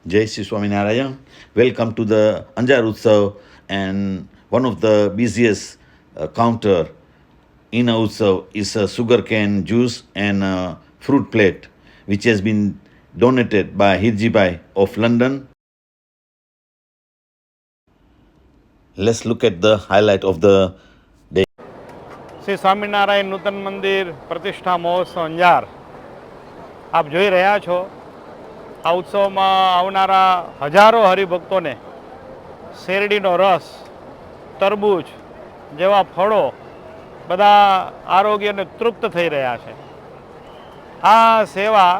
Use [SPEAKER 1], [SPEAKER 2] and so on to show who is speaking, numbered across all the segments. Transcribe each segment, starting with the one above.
[SPEAKER 1] Jai Sri Swaminarayan. Welcome to the Anjar Utsav, and one of the busiest counter in a Utsav is a sugarcane juice and a fruit plate, which has been donated by Hirji Bhai of London. Let's look at the highlight of the day.
[SPEAKER 2] Shri Swaminarayan નૂતન મંદિર પ્રતિષ્ઠા મહોત્સવ અંજાર આપ જોઈ રહ્યા છો। આ ઉત્સવમાં આવનારા હજારો હરિભક્તોને શેરડીનો રસ, તરબૂચ જેવા ફળો બધા આરોગ્યને તૃપ્ત થઈ રહ્યા છે। આ સેવા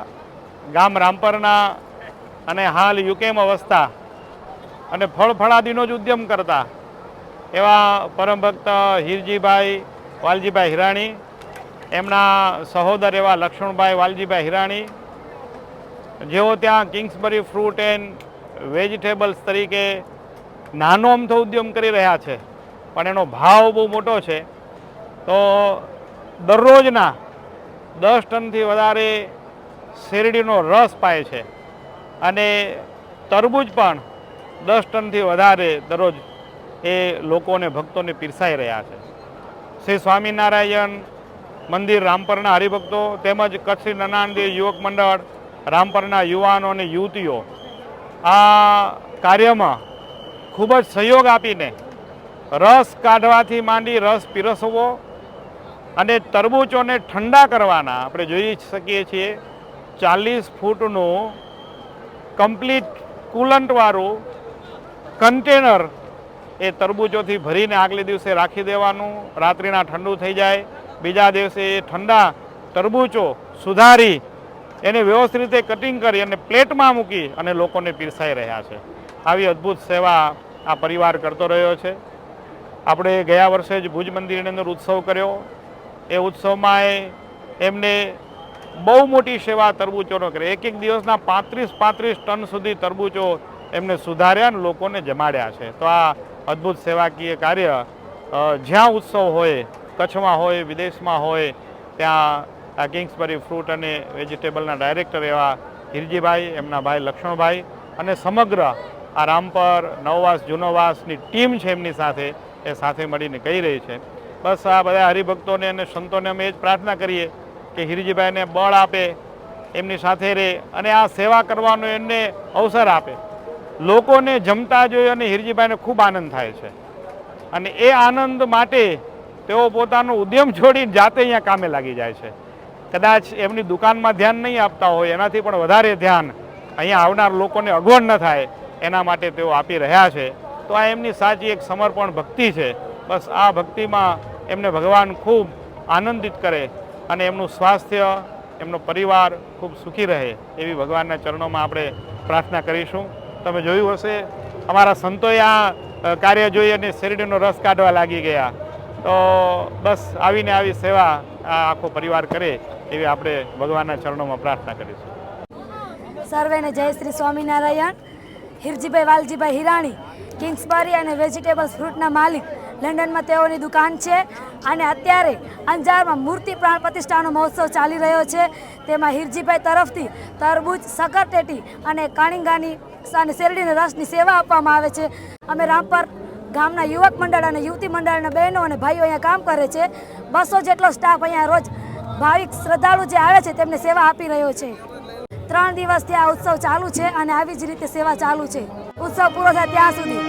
[SPEAKER 2] ગામ રામપરના અને હાલ યુકેમાં વસતા અને ફળફળાદીનો જ ઉદ્યમ કરતા એવા પરમ ભક્ત હીરજીભાઈ વાલજીભાઈ હિરાણી, એમના સહોદર એવા લક્ષ્મણભાઈ વાલજીભાઈ હિરાણી, જેઓ ત્યાં કિંગ્સબરી ફ્રૂટ એન્ડ વેજીટેબલ્સ તરીકે નાનો અમથો ઉદ્યમ કરી રહ્યા છે, પણ એનો ભાવ બહુ મોટો છે। તો દરરોજના 10 ટનથી વધારે શેરડીનો રસ પાય છે અને તરબૂચ પણ 10 ટનથી વધારે દરરોજ એ લોકોને ભક્તોને પીરસાઈ રહ્યા છે। શ્રી સ્વામિનારાયણ મંદિર રામપરના હરિભક્તો તેમજ કચ્છ નનાણદેવ યુવક મંડળ, રામપરના યુવાનો અને યુવતીઓ આ કાર્યમાં ખૂબ જ સહયોગ આપીને રસ કાઢવાથી માંડી રસ પીરસવો અને તરબૂચોને ઠંડા કરવાના, આપણે જોઈ શકીએ છીએ 40 ફૂટનું કમ્પ્લીટ કુલન્ટવાળું કન્ટેનર એ તરબૂચોથી ભરીને આગલે દિવસે રાખી દેવાનું, રાત્રિના ઠંડુ થઈ જાય, બીજા દિવસે એ ઠંડા તરબૂચો સુધારી એને વ્યવસ્થિત રીતે કટિંગ કરી અને પ્લેટમાં મૂકી અને લોકોને પીરસાઈ રહ્યા છે। આવી અદ્ભુત સેવા આ પરિવાર કરતો રહ્યો છે। આપણે ગયા વર્ષે જ ભુજ મંદિરની અંદર ઉત્સવ કર્યો, એ ઉત્સવમાં એમને બહુ મોટી સેવા તરબૂચોનો કરી, એક દિવસના 35 ટન સુધી તરબૂચો એમને સુધાર્યા અને લોકોને જમાડ્યા છે। તો આ અદ્ભુત સેવાકીય કાર્ય જ્યાં ઉત્સવ હોય, કચ્છમાં હોય, વિદેશમાં હોય, ત્યાં આ કિંગ્સબરી ફ્રૂટ અને વેજીટેબલના ડાયરેક્ટર એવા હીરજીભાઈ, એમના ભાઈ લક્ષ્મણભાઈ અને સમગ્ર આ રામપર નવવાસ જૂનોવાસની ટીમ છે એમની સાથે, એ સાથે મળીને કહી રહી છે। બસ આ બધા હરિભક્તોને અને સંતોને અમે એ જ પ્રાર્થના કરીએ કે હીરજીભાઈને બળ આપે, એમની સાથે રહે અને આ સેવા કરવાનો એમને અવસર આપે। લોકોને જમતા જોઈ અને હીરજીભાઈને ખૂબ આનંદ થાય છે અને એ આનંદ માટે તેઓ પોતાનો ઉદ્યમ છોડીને જાતે અહીંયા કામે લાગી જાય છે। કદાચ એમની દુકાનમાં ધ્યાન નહીં આપતા હોય, એનાથી પણ વધારે ધ્યાન અહીંયા આવનાર લોકોને અગવડ ન થાય એના માટે તેઓ આપી રહ્યા છે। તો આ એમની સાચી એક સમર્પણ ભક્તિ છે। બસ આ ભક્તિમાં એમને ભગવાન ખૂબ આનંદિત કરે અને એમનું સ્વાસ્થ્ય, એમનો પરિવાર ખૂબ સુખી રહે એવી ભગવાનના ચરણોમાં આપણે પ્રાર્થના કરીશું। તમે જોયું હશે અમારા સંતોએ આ કાર્ય જોઈ અને શેરડીનો રસ કાઢવા લાગી ગયા। તો બસ આવીને આવી સેવા આ આખો પરિવાર કરે એવી આપણે ભગવાનના ચરણોમાં પ્રાર્થના કરીશું।
[SPEAKER 3] સર્વેને જય શ્રી સ્વામિનારાયણ। હીરજીભાઈ વાલજીભાઈ હિરાણી, કિંગ્સબરી અને વેજીટેબલ્સ ફ્રૂટના માલિક, લંડનમાં તેઓની દુકાન છે અને અત્યારે અંજારમાં મૂર્તિ પ્રાણ પ્રતિષ્ઠાનો મહોત્સવ ચાલી રહ્યો છે। તેમાં હીરજીભાઈ તરફથી તરબૂચ, સકરટેટી અને કાણિંગાની અને શેરડીના રસની સેવા આપવામાં આવે છે। અમે રામપર ગામના યુવક મંડળ અને યુવતી મંડળના બહેનો અને ભાઈઓ અહીંયા કામ કરે છે। 200 જેટલો સ્ટાફ અહીંયા રોજ ભાવિક શ્રદ્ધાળુ જે આવે છે તેમને સેવા આપી રહ્યો છે। 3 દિવસથી આ ઉત્સવ ચાલુ છે અને આવી જ રીતે સેવા ચાલુ છે, ઉત્સવ પૂરો થાય ત્યાં સુધી।